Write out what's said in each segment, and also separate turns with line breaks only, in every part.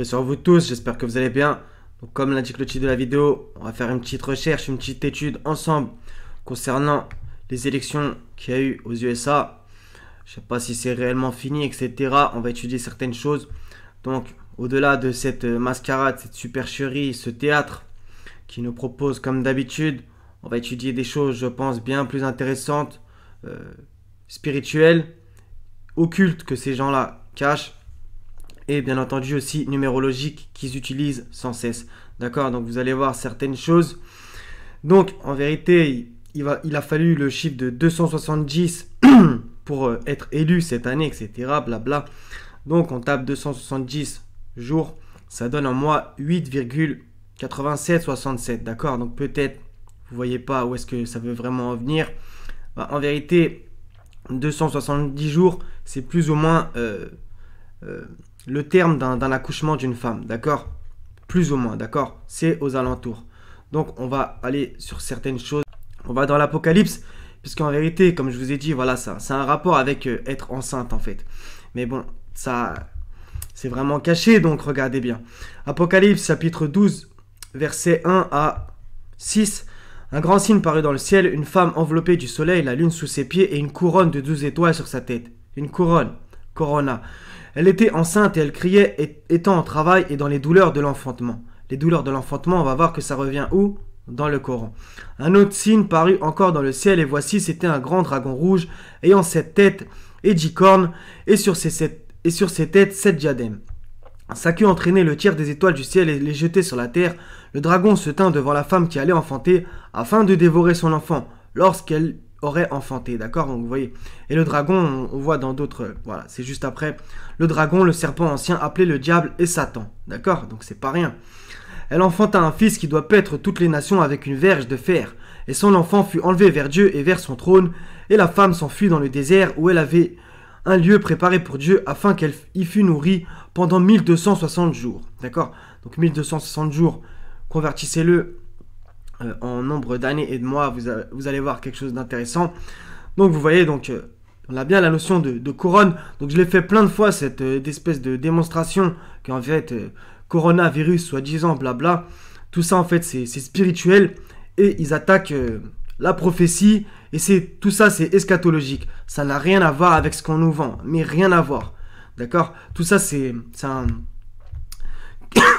Paix sur vous tous, j'espère que vous allez bien. Donc, comme l'indique le titre de la vidéo, on va faire une petite recherche, une petite étude ensemble concernant les élections qu'il y a eu aux USA. Je ne sais pas si c'est réellement fini, etc. On va étudier certaines choses. Donc, au-delà de cette mascarade, cette supercherie, ce théâtre qui nous propose comme d'habitude, on va étudier des choses, je pense, bien plus intéressantes, spirituelles, occultes que ces gens-là cachent. Et bien entendu aussi numérologiques qu'ils utilisent sans cesse. D'accord? Donc vous allez voir certaines choses. Donc en vérité, il a fallu le chiffre de 270 pour être élu cette année, etc. Blabla. Donc on tape 270 jours. Ça donne en mois 8,8767. D'accord? Donc peut-être, vous voyez pas où est-ce que ça veut vraiment en venir. Bah, en vérité, 270 jours, c'est plus ou moins... le terme d'un accouchement d'une femme, d'accord? Plus ou moins, d'accord? C'est aux alentours. Donc, on va aller sur certaines choses. On va dans l'Apocalypse, puisqu'en vérité, comme je vous ai dit, voilà, ça a un rapport avec être enceinte, en fait. Mais bon, ça, c'est vraiment caché, donc regardez bien. Apocalypse, chapitre 12, versets 1 à 6. Un grand signe parut dans le ciel, une femme enveloppée du soleil, la lune sous ses pieds et une couronne de 12 étoiles sur sa tête. Une couronne, corona. Elle était enceinte et elle criait étant en travail et dans les douleurs de l'enfantement. Les douleurs de l'enfantement, on va voir que ça revient où? Dans le Coran. Un autre signe parut encore dans le ciel et voici c'était un grand dragon rouge ayant 7 têtes et 10 cornes et sur ses têtes 7 diadèmes. Sa queue entraînait le tiers des étoiles du ciel et les jetait sur la terre. Le dragon se tint devant la femme qui allait enfanter afin de dévorer son enfant lorsqu'elle aurait enfanté, d'accord? Donc vous voyez. Et le dragon, on voit dans d'autres, voilà, c'est juste après. Le dragon, le serpent ancien, appelé le diable et Satan, d'accord? Donc c'est pas rien. Elle enfanta un fils qui doit paître toutes les nations avec une verge de fer. Et son enfant fut enlevé vers Dieu et vers son trône. Et la femme s'enfuit dans le désert où elle avait un lieu préparé pour Dieu afin qu'elle y fût nourrie pendant 1260 jours, d'accord? Donc 1260 jours, convertissez-le en nombre d'années et de mois, vous allez voir quelque chose d'intéressant. Donc vous voyez, donc on a bien la notion de couronne. Donc je l'ai fait plein de fois, cette espèce de démonstration qu'en fait, coronavirus, soi-disant, blabla, tout ça en fait c'est spirituel et ils attaquent la prophétie et tout ça c'est eschatologique. Ça n'a rien à voir avec ce qu'on nous vend, mais rien à voir. D'accord? Tout ça c'est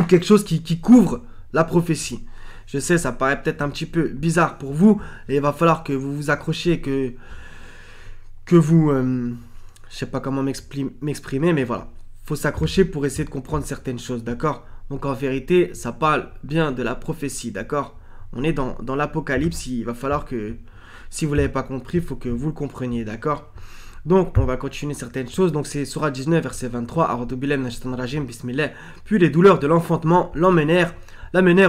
quelque chose qui couvre la prophétie. Je sais, ça paraît peut-être un petit peu bizarre pour vous. Et il va falloir que vous vous accrochiez, que vous... je sais pas comment m'exprimer, mais voilà. Faut s'accrocher pour essayer de comprendre certaines choses, d'accord? Donc en vérité, ça parle bien de la prophétie, d'accord? On est dans l'Apocalypse, il va falloir que... Si vous ne l'avez pas compris, il faut que vous le compreniez, d'accord? Donc, on va continuer certaines choses. Donc, c'est Surah 19, verset 23. Puis les douleurs de l'enfantement l'amenèrent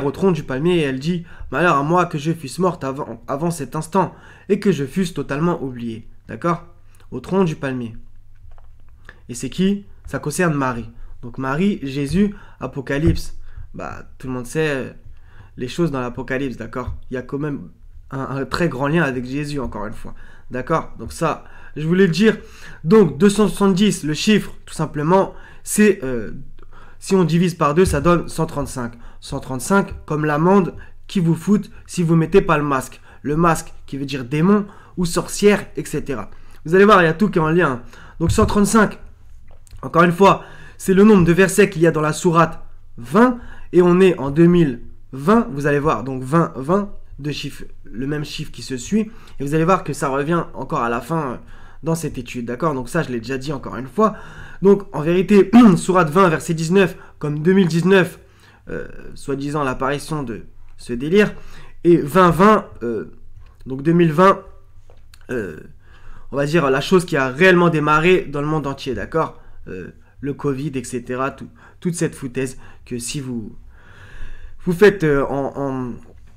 au tronc du palmier et elle dit « Malheur à moi que je fusse morte avant cet instant et que je fusse totalement oubliée. » D'accord? Au tronc du palmier. Et c'est qui? Ça concerne Marie. Donc Marie, Jésus, Apocalypse. Bah, tout le monde sait les choses dans l'Apocalypse, d'accord? Il y a quand même un très grand lien avec Jésus, encore une fois. D'accord? Donc ça, je voulais le dire. Donc 270, le chiffre, tout simplement, c'est... si on divise par 2, ça donne 135. 135 comme l'amende qui vous fout si vous mettez pas le masque. Le masque qui veut dire démon ou sorcière, etc. Vous allez voir, il y a tout qui est en lien. Donc 135, encore une fois, c'est le nombre de versets qu'il y a dans la sourate 20. Et on est en 2020, vous allez voir, donc 20, 20, deux chiffres, le même chiffre qui se suit. Et vous allez voir que ça revient encore à la fin dans cette étude, d'accord? Donc ça, je l'ai déjà dit encore une fois. Donc en vérité, sourate 20, verset 19, comme 2019, soi-disant l'apparition de ce délire, et 2020, donc 2020, on va dire la chose qui a réellement démarré dans le monde entier, d'accord? Le Covid, etc., toute cette foutaise que si vous faites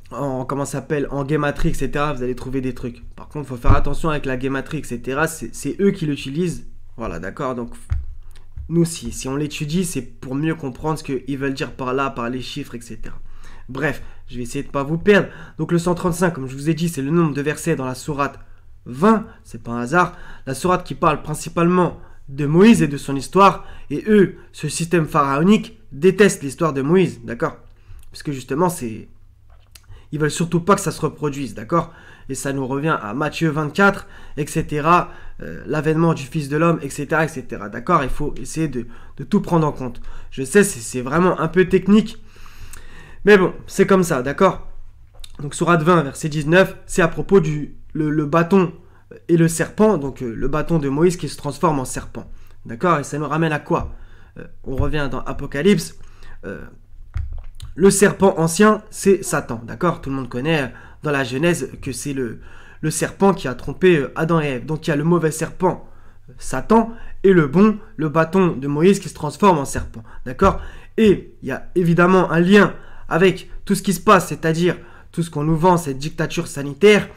comment ça s'appelle, en guématrie, etc., vous allez trouver des trucs. Par contre, il faut faire attention avec la guématrie, etc., c'est eux qui l'utilisent, voilà, d'accord? Donc nous, si on l'étudie, c'est pour mieux comprendre ce qu'ils veulent dire par là, par les chiffres, etc. Bref, je vais essayer de ne pas vous perdre. Donc le 135, comme je vous ai dit, c'est le nombre de versets dans la sourate 20, c'est pas un hasard. La sourate qui parle principalement de Moïse et de son histoire. Et eux, ce système pharaonique, détestent l'histoire de Moïse, d'accord? Parce que justement, ils veulent surtout pas que ça se reproduise, d'accord? Et ça nous revient à Matthieu 24, etc. L'avènement du Fils de l'homme, etc., etc. D'accord? Il faut essayer de tout prendre en compte. Je sais, c'est vraiment un peu technique. Mais bon, c'est comme ça, d'accord? Donc, sourate 20, verset 19, c'est à propos le bâton et le serpent. Donc, le bâton de Moïse qui se transforme en serpent. D'accord? Et ça nous ramène à quoi? On revient dans Apocalypse. Le serpent ancien, c'est Satan. D'accord? Tout le monde connaît dans la Genèse que c'est le serpent qui a trompé Adam et Ève. Donc, il y a le mauvais serpent, Satan, et le bon, le bâton de Moïse qui se transforme en serpent. D'accord? Et il y a évidemment un lien avec tout ce qui se passe, c'est-à-dire tout ce qu'on nous vend, cette dictature sanitaire.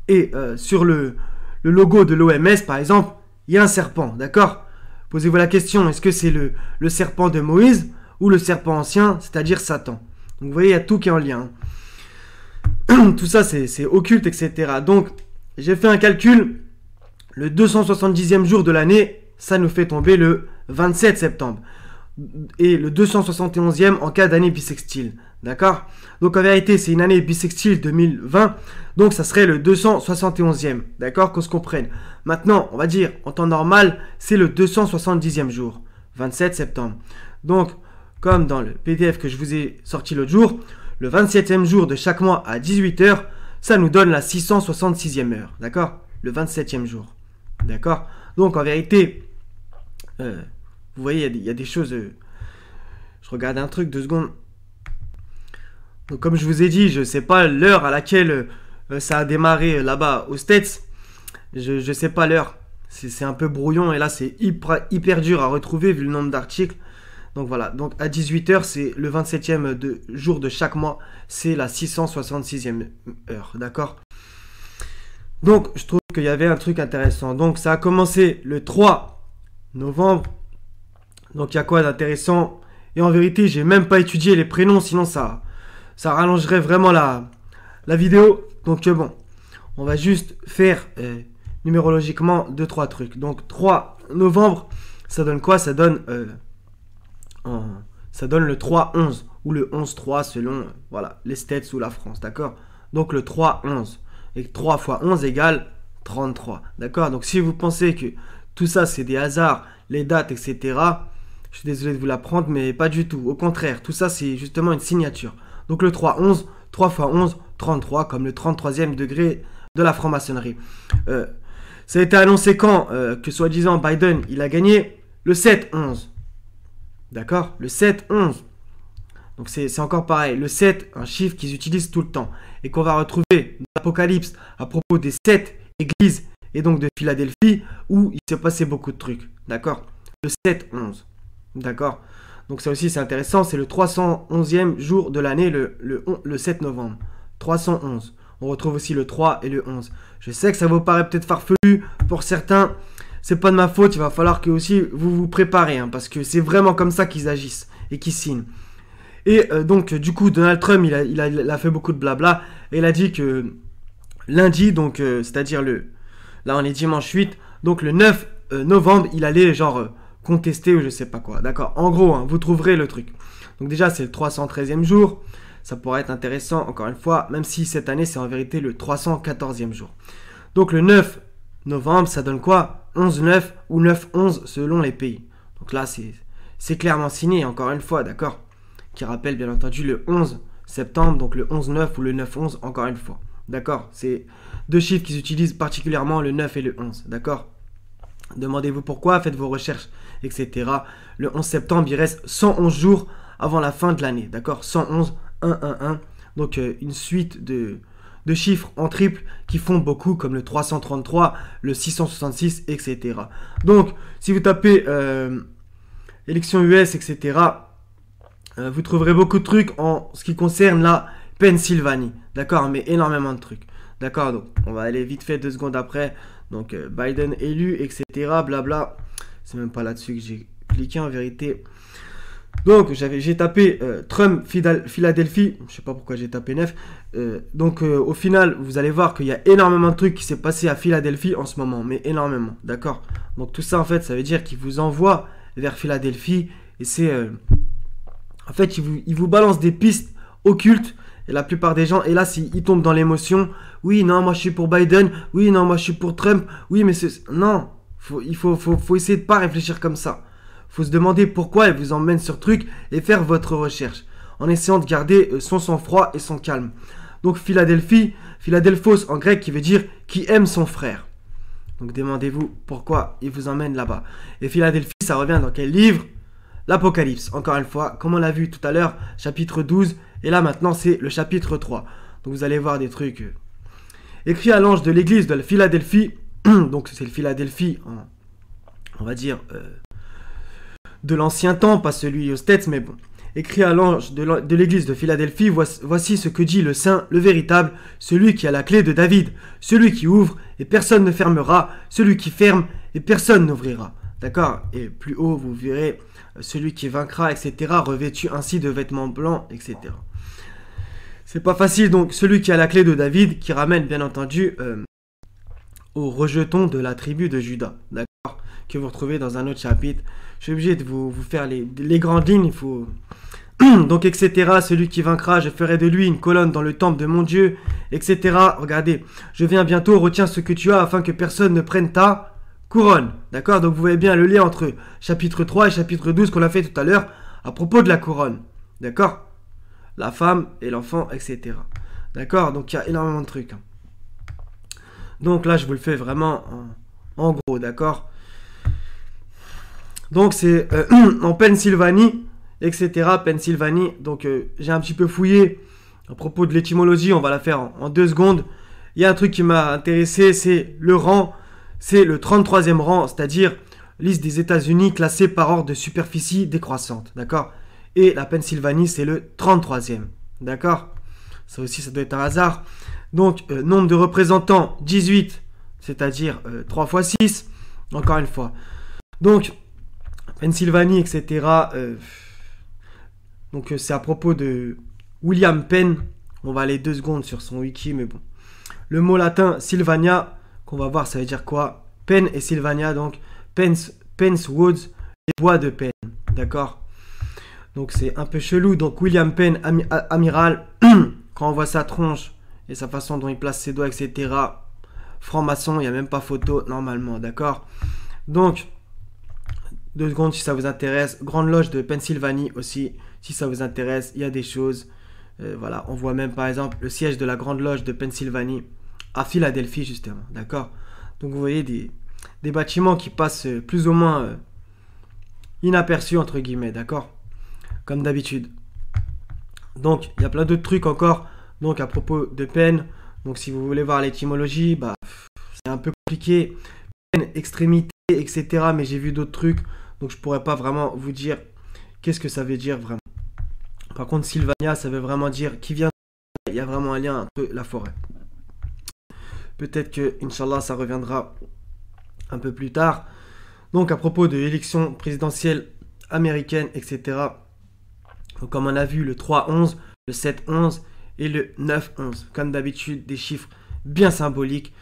Et sur le logo de l'OMS, par exemple, il y a un serpent. D'accord? Posez-vous la question, est-ce que c'est le serpent de Moïse ou le serpent ancien, c'est-à-dire Satan? Donc vous voyez, il y a tout qui est en lien. Tout ça, c'est occulte, etc. Donc, j'ai fait un calcul. Le 270e jour de l'année, ça nous fait tomber le 27 septembre. Et le 271e en cas d'année bissextile. D'accord? Donc, en vérité, c'est une année bissextile 2020. Donc, ça serait le 271e. D'accord? Qu'on se comprenne. Maintenant, on va dire, en temps normal, c'est le 270e jour. 27 septembre. Donc, comme dans le PDF que je vous ai sorti l'autre jour, le 27e jour de chaque mois à 18h, ça nous donne la 666e heure. D'accord? Le 27e jour. D'accord? Donc, en vérité, vous voyez, il y a des choses... je regarde un truc, 2 secondes. Donc, comme je vous ai dit, je ne sais pas l'heure à laquelle ça a démarré là-bas aux States. Je ne sais pas l'heure. C'est un peu brouillon et là, c'est hyper dur à retrouver vu le nombre d'articles. Donc voilà, donc à 18h, c'est le 27e jour de chaque mois, c'est la 666e heure, d'accord? Donc, je trouve qu'il y avait un truc intéressant. Donc, ça a commencé le 3 novembre. Donc, il y a quoi d'intéressant? Et en vérité, j'ai même pas étudié les prénoms, sinon ça rallongerait vraiment la vidéo. Donc, bon, on va juste faire numérologiquement 2-3 trucs. Donc, 3 novembre, ça donne quoi? Ça donne le 3-11 ou le 11-3 selon voilà, les States ou la France, d'accord? Donc le 3-11 et 3 fois 11 égale 33, d'accord? Donc si vous pensez que tout ça c'est des hasards, les dates, etc., je suis désolé de vous l'apprendre, mais pas du tout. Au contraire, tout ça c'est justement une signature. Donc le 3-11, 3 fois 11, 33, comme le 33e degré de la franc-maçonnerie. Ça a été annoncé quand que soi-disant Biden il a gagné? Le 7-11. D'accord? Le 7-11. Donc c'est encore pareil. Le 7, un chiffre qu'ils utilisent tout le temps. Et qu'on va retrouver dans l'Apocalypse à propos des 7 églises et donc de Philadelphie où il s'est passé beaucoup de trucs. D'accord? Le 7-11. D'accord? Donc ça aussi c'est intéressant. C'est le 311e jour de l'année, le 7 novembre. 311. On retrouve aussi le 3 et le 11. Je sais que ça vous paraît peut-être farfelu pour certains. C'est pas de ma faute, il va falloir que aussi vous vous préparez, hein, parce que c'est vraiment comme ça qu'ils agissent et qu'ils signent. Et donc, du coup, Donald Trump, il a fait beaucoup de blabla, et il a dit que lundi, donc, c'est-à-dire là on est dimanche 8, donc le 9 novembre, il allait genre contester ou je sais pas quoi, d'accord? En gros, hein, vous trouverez le truc. Donc déjà, c'est le 313e jour, ça pourrait être intéressant, encore une fois, même si cette année, c'est en vérité le 314e jour. Donc le 9 novembre, ça donne quoi? 11-9 ou 9-11 selon les pays. Donc là, c'est clairement signé, encore une fois, d'accord? Qui rappelle bien entendu le 11 septembre, donc le 11-9 ou le 9-11, encore une fois. D'accord? C'est 2 chiffres qu'ils utilisent particulièrement, le 9 et le 11, d'accord? Demandez-vous pourquoi, faites vos recherches, etc. Le 11 septembre, il reste 111 jours avant la fin de l'année, d'accord? 111, 1-1-1, donc une suite de chiffres en triple qui font beaucoup comme le 333, le 666, etc. Donc, si vous tapez élection US, etc., vous trouverez beaucoup de trucs en ce qui concerne la Pennsylvanie. D'accord? Mais énormément de trucs. D'accord? Donc, on va aller vite fait 2 secondes après. Donc, Biden élu, etc., blabla. C'est même pas là-dessus que j'ai cliqué en vérité. Donc, j'ai tapé Trump Philadelphie. Je sais pas pourquoi j'ai tapé 9. Donc, au final, vous allez voir qu'il y a énormément de trucs qui s'est passé à Philadelphie en ce moment. Mais énormément, d'accord? Donc, tout ça, en fait, ça veut dire qu'il vous envoie vers Philadelphie. Et c'est... en fait, il vous balance des pistes occultes. Et la plupart des gens, et là, ils tombent dans l'émotion. Oui, non, moi, je suis pour Biden. Oui, non, moi, je suis pour Trump. Oui, mais c'est... Non, il faut essayer de pas réfléchir comme ça. Faut se demander pourquoi elle vous emmène sur truc et faire votre recherche. En essayant de garder son sang-froid et son calme. Donc Philadelphie, Philadelphos en grec qui veut dire qui aime son frère. Donc demandez-vous pourquoi il vous emmène là-bas. Et Philadelphie, ça revient dans quel livre? L'Apocalypse. Encore une fois, comme on l'a vu tout à l'heure, chapitre 12. Et là maintenant c'est le chapitre 3. Donc vous allez voir des trucs. Écrit à l'ange de l'église de la Philadelphie. Donc c'est le Philadelphie, on va dire... de l'ancien temps, pas celui aux States, mais bon. Écrit à l'ange de l'église de Philadelphie, voici ce que dit le saint, le véritable, celui qui a la clé de David, celui qui ouvre et personne ne fermera, celui qui ferme et personne n'ouvrira. D'accord? Et plus haut, vous verrez celui qui vaincra, etc., revêtu ainsi de vêtements blancs, etc. C'est pas facile, donc celui qui a la clé de David, qui ramène bien entendu au rejeton de la tribu de Juda, d'accord? Que vous retrouvez dans un autre chapitre. Je suis obligé de vous faire les grandes lignes, il faut... Donc, etc. Celui qui vaincra, je ferai de lui une colonne dans le temple de mon Dieu, etc. Regardez, je viens bientôt, retiens ce que tu as afin que personne ne prenne ta couronne. D'accord? Donc, vous voyez bien le lien entre chapitre 3 et chapitre 12 qu'on a fait tout à l'heure à propos de la couronne. D'accord? La femme et l'enfant, etc. D'accord? Donc, il y a énormément de trucs. Donc, là, je vous le fais vraiment en gros. D'accord? Donc c'est en Pennsylvanie, etc. Pennsylvanie. Donc j'ai un petit peu fouillé à propos de l'étymologie. On va la faire en 2 secondes. Il y a un truc qui m'a intéressé, c'est le rang. C'est le 33e rang, c'est-à-dire liste des États-Unis classée par ordre de superficie décroissante. D'accord? Et la Pennsylvanie, c'est le 33e. D'accord? Ça aussi, ça doit être un hasard. Donc nombre de représentants, 18. C'est-à-dire 3 fois 6. Encore une fois. Donc... Pennsylvanie, etc. Donc c'est à propos de William Penn. On va aller 2 secondes sur son wiki, mais bon. Le mot latin Sylvania, qu'on va voir, ça veut dire quoi? Penn et Sylvania, donc Penn's Woods, les bois de Penn. D'accord? Donc c'est un peu chelou. Donc William Penn, amiral, quand on voit sa tronche et sa façon dont il place ses doigts, etc. Franc-maçon, il n'y a même pas photo normalement, d'accord? Donc... 2 secondes si ça vous intéresse. Grande loge de Pennsylvanie aussi, si ça vous intéresse. Il y a des choses. Voilà, on voit même par exemple le siège de la Grande Loge de Pennsylvanie à Philadelphie justement. D'accord? Donc vous voyez des bâtiments qui passent plus ou moins inaperçus entre guillemets. D'accord? Comme d'habitude. Donc il y a plein d'autres trucs encore. Donc à propos de Penn. Donc si vous voulez voir l'étymologie, bah, c'est un peu compliqué. Penn, extrémité, etc. Mais j'ai vu d'autres trucs. Donc je pourrais pas vraiment vous dire qu'est-ce que ça veut dire vraiment. Par contre Sylvania, ça veut vraiment dire qui vient. Il y a vraiment un lien entre la forêt. Peut-être que Inch'Allah ça reviendra un peu plus tard. Donc à propos de l'élection présidentielle américaine, etc. Donc, comme on a vu le 3-11, le 7-11 et le 9-11. Comme d'habitude des chiffres bien symboliques.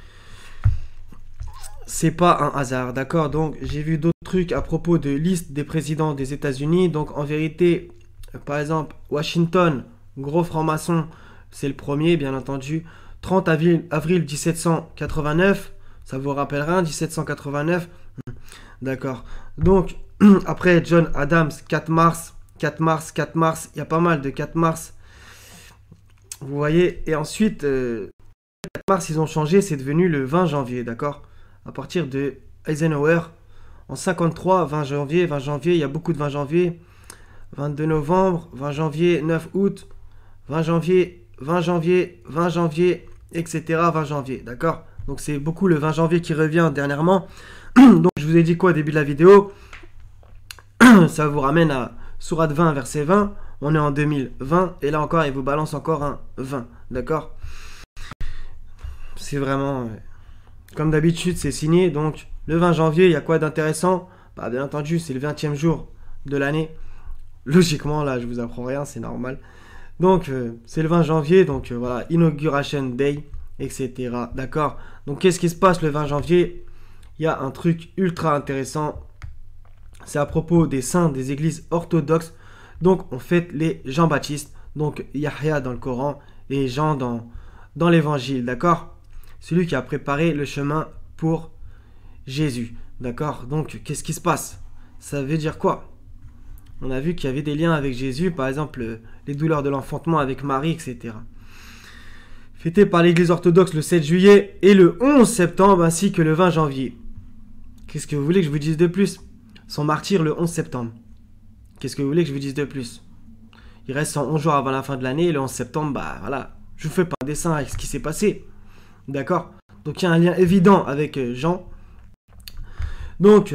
C'est pas un hasard, d'accord? Donc j'ai vu d'autres trucs à propos de liste des présidents des États-Unis. Donc en vérité, par exemple, Washington, gros franc-maçon, c'est le premier, bien entendu. 30 avril 1789, ça vous rappelle rien, 1789? D'accord. Donc après John Adams, 4 mars, il y a pas mal de 4 mars. Vous voyez, et ensuite, 4 mars, ils ont changé, c'est devenu le 20 janvier, d'accord? À partir de Eisenhower, en 53, 20 janvier, il y a beaucoup de 20 janvier, 22 novembre, 20 janvier, 9 août, 20 janvier, 20 janvier, 20 janvier, etc. 20 janvier, d'accord? Donc c'est beaucoup le 20 janvier qui revient dernièrement. Donc je vous ai dit quoi au début de la vidéo? Ça vous ramène à Sourate 20, verset 20. On est en 2020, et là encore, il vous balance encore un 20, d'accord? C'est vraiment... Comme d'habitude, c'est signé. Donc, le 20 janvier, il y a quoi d'intéressant? Bah, bien entendu, c'est le 20e jour de l'année. Logiquement, là, je vous apprends rien, c'est normal. Donc, c'est le 20 janvier, donc voilà, Inauguration Day, etc. D'accord? Donc, qu'est-ce qui se passe le 20 janvier? Il y a un truc ultra intéressant. C'est à propos des saints des églises orthodoxes. Donc, on fête les Jean-Baptiste, donc Yahya dans le Coran et Jean dans l'évangile, d'accord? Celui qui a préparé le chemin pour Jésus, d'accord? Donc, qu'est-ce qui se passe? Ça veut dire quoi? On a vu qu'il y avait des liens avec Jésus, par exemple les douleurs de l'enfantement avec Marie, etc. Fêté par l'église orthodoxe le 7 juillet et le 11 septembre ainsi que le 20 janvier. Qu'est-ce que vous voulez que je vous dise de plus? Son martyr le 11 septembre. Qu'est-ce que vous voulez que je vous dise de plus? Il reste 111 jours avant la fin de l'année et le 11 septembre, bah voilà, je vous fais pas un dessin avec ce qui s'est passé. D'accord? Donc il y a un lien évident avec Jean. Donc,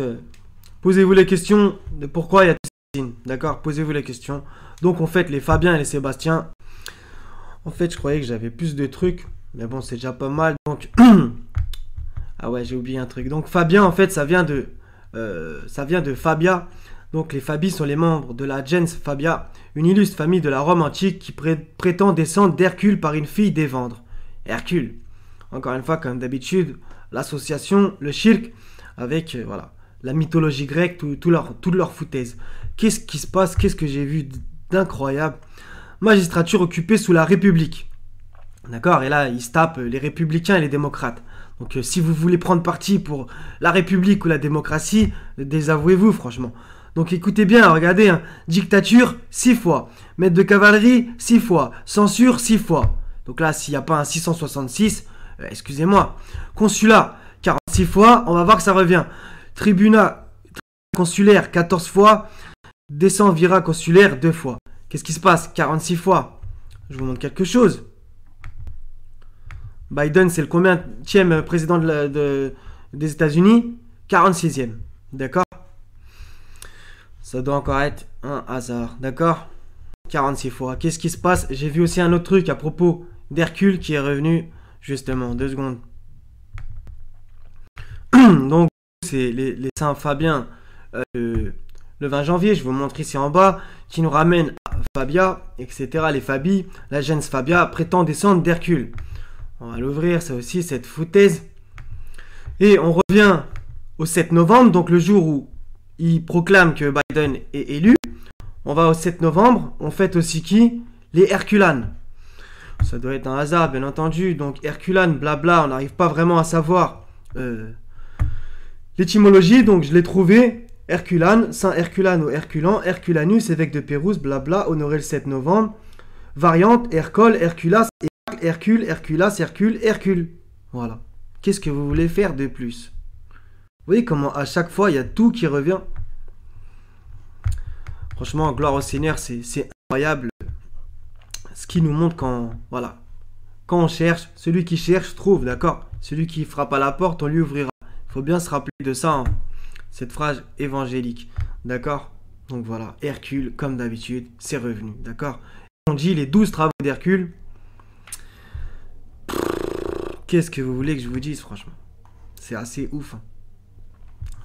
posez-vous les questions de pourquoi il y a tous ces signes. D'accord? Posez-vous les questions. Donc on fête les Fabiens et les Sébastien. En fait, je croyais que j'avais plus de trucs. Mais bon, c'est déjà pas mal. Donc, ah ouais, j'ai oublié un truc. Donc Fabien, en fait, ça vient de Fabia. Donc les Fabi sont les membres de la gens Fabia, une illustre famille de la Rome antique qui prétend descendre d'Hercule par une fille d'Évandre. Hercule. Encore une fois, comme d'habitude, l'association, le shirk, avec voilà, la mythologie grecque, toute leur foutaise. Qu'est-ce qui se passe? Qu'est-ce que j'ai vu d'incroyable? Magistrature occupée sous la République. D'accord? Et là, ils se tapent les républicains et les démocrates. Donc si vous voulez prendre parti pour la République ou la démocratie, désavouez-vous franchement. Donc écoutez bien, regardez, hein. Dictature, 6 fois. Maître de cavalerie, 6 fois. Censure, 6 fois. Donc là, s'il n'y a pas un 666, excusez-moi. Consulat, 46 fois, on va voir que ça revient. Tribunat consulaire, 14 fois. Descend vira consulaire, 2 fois. Qu'est-ce qui se passe? 46 fois. Je vous montre quelque chose. Biden, c'est le combienième président des États-Unis? 46e. D'accord? Ça doit encore être un hasard. D'accord? 46 fois. Qu'est-ce qui se passe? J'ai vu aussi un autre truc à propos d'Hercule qui est revenu justement. 2 secondes. Donc, c'est les saints Fabiens le 20 janvier. Je vous montre ici en bas qui nous ramène à Fabia, etc. Les Fabi, la gens Fabia prétend descendre d'Hercule. On va l'ouvrir, ça aussi, cette foutaise. Et on revient au 7 novembre, donc le jour où il proclame que Biden est élu. On va au 7 novembre, on fête aussi qui? Les Herculanes. Ça doit être un hasard, bien entendu. Donc Herculane, blabla, on n'arrive pas vraiment à savoir l'étymologie, donc je l'ai trouvé. Herculane, Saint Herculane ou Herculan, Herculanus, évêque de Pérouse, blabla, honoré le 7 novembre. Variante, Hercole, Herculas, Hercule, Herculas, Hercule, Hercule. Voilà. Qu'est-ce que vous voulez faire de plus? Vous voyez comment à chaque fois il y a tout qui revient. Franchement, gloire au Seigneur, c'est incroyable ce qui nous montre quand on cherche. Celui qui cherche trouve, d'accord? Celui qui frappe à la porte, on lui ouvrira. Il faut bien se rappeler de ça, hein, cette phrase évangélique, d'accord? Donc voilà, Hercule, comme d'habitude, c'est revenu, d'accord? On dit les 12 travaux d'Hercule. Qu'est-ce que vous voulez que je vous dise, franchement? C'est assez ouf. Hein.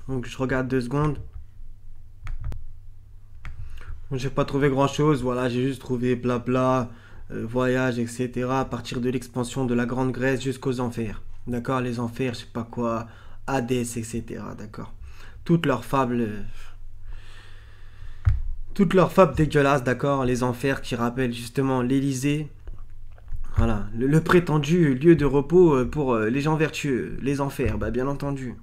Donc je regarde 2 secondes. J'ai pas trouvé grand chose, voilà, j'ai juste trouvé blabla, voyage, etc. À partir de l'expansion de la Grande Grèce jusqu'aux enfers. D'accord, les enfers, je sais pas quoi, Hadès, etc. D'accord. Toutes leurs fables dégueulasses, d'accord, les enfers qui rappellent justement l'Élysée. Voilà, le prétendu lieu de repos pour les gens vertueux, les enfers, bah bien entendu.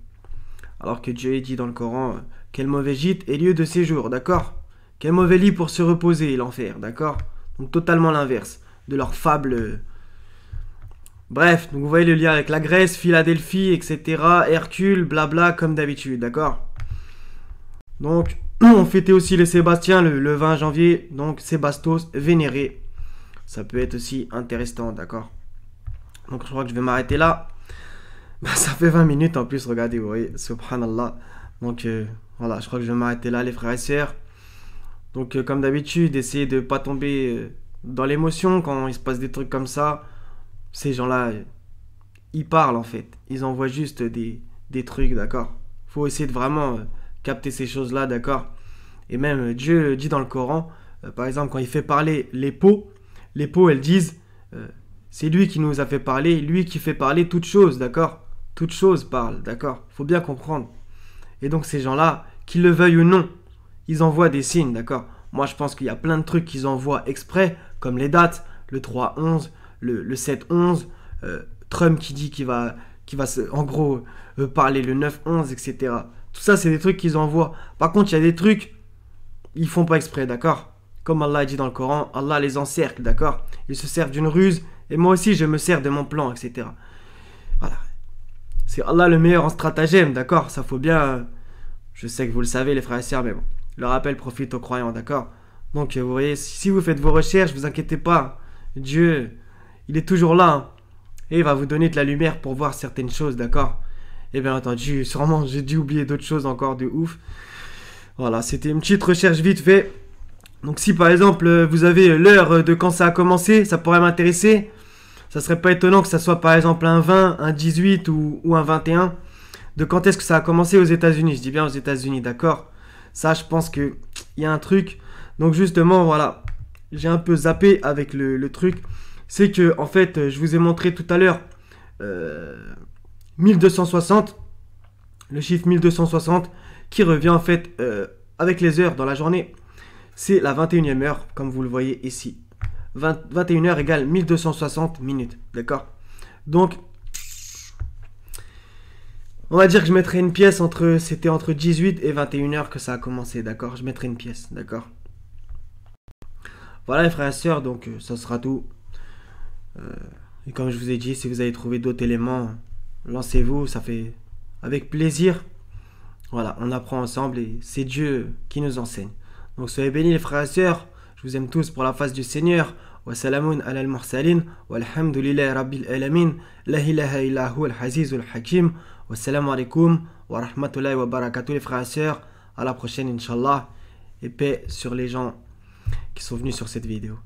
Alors que Dieu est dit dans le Coran, quel mauvais gîte est lieu de séjour, d'accord? Quel mauvais lit pour se reposer, l'enfer, d'accord? Donc totalement l'inverse de leur fable. Bref, donc vous voyez le lien avec la Grèce, Philadelphie, etc. Hercule, blabla, comme d'habitude, d'accord? Donc, on fêtait aussi les Sébastiens le 20 janvier, donc Sébastos, vénéré. Ça peut être aussi intéressant, d'accord? Donc je crois que je vais m'arrêter là. Bah, ça fait 20 minutes en plus, regardez, vous voyez, subhanallah. Donc voilà, je crois que je vais m'arrêter là, les frères et sœurs. Donc comme d'habitude, essayez de ne pas tomber dans l'émotion quand il se passe des trucs comme ça. Ces gens-là, ils parlent en fait. Ils envoient juste des trucs, d'accord? Faut essayer de vraiment capter ces choses-là, d'accord? Et même Dieu dit dans le Coran, par exemple, quand il fait parler les peaux, elles disent, c'est lui qui nous a fait parler, lui qui fait parler toute chose, d'accord? Toute chose parle, d'accord? Faut bien comprendre. Et donc ces gens-là, qu'ils le veuillent ou non, ils envoient des signes, d'accord? Moi, je pense qu'il y a plein de trucs qu'ils envoient exprès, comme les dates, le 3-11, le 7-11, Trump qui dit qu'il va en gros, parler le 9-11, etc. Tout ça, c'est des trucs qu'ils envoient. Par contre, il y a des trucs, ils font pas exprès, d'accord? Comme Allah dit dans le Coran, Allah les encercle, d'accord? Ils se servent d'une ruse, et moi aussi, je me sers de mon plan, etc. Voilà. C'est Allah le meilleur en stratagème, d'accord? Ça faut bien... je sais que vous le savez, les frères et sœurs, mais bon. Le rappel profite aux croyants, d'accord? Donc, vous voyez, si vous faites vos recherches, vous inquiétez pas. Dieu, il est toujours là, hein, et il va vous donner de la lumière pour voir certaines choses, d'accord? Et bien entendu, sûrement, j'ai dû oublier d'autres choses encore de ouf. Voilà, c'était une petite recherche vite fait. Donc, si par exemple, vous avez l'heure de quand ça a commencé, ça pourrait m'intéresser. Ça serait pas étonnant que ça soit par exemple un 20, un 18 ou un 21. De quand est-ce que ça a commencé aux États-Unis? Je dis bien aux États-Unis, d'accord? Ça, je pense qu'il y a un truc. Donc justement, voilà, j'ai un peu zappé avec le truc. C'est que, en fait, je vous ai montré tout à l'heure 1260. Le chiffre 1260 qui revient en fait avec les heures dans la journée. C'est la 21e heure, comme vous le voyez ici. 21 heures égale 1260 minutes, d'accord? Donc, on va dire que je mettrai une pièce c'était entre 18 et 21 heures que ça a commencé, d'accord? Je mettrai une pièce, d'accord? Voilà les frères et sœurs, donc ça sera tout. Et comme je vous ai dit, si vous avez trouvé d'autres éléments, lancez-vous, ça fait avec plaisir. Voilà, on apprend ensemble et c'est Dieu qui nous enseigne. Donc soyez bénis les frères et sœurs, je vous aime tous pour la face du Seigneur. Wa salamun ala al-mursalin, walhamdulillahi rabbil alamin, la ilaha illa huwa al-azizul hakim. Wassalamu alaikum wa rahmatullahi wa barakatuh les frères et sœurs. À la prochaine, Inch'Allah. Et paix sur les gens qui sont venus sur cette vidéo.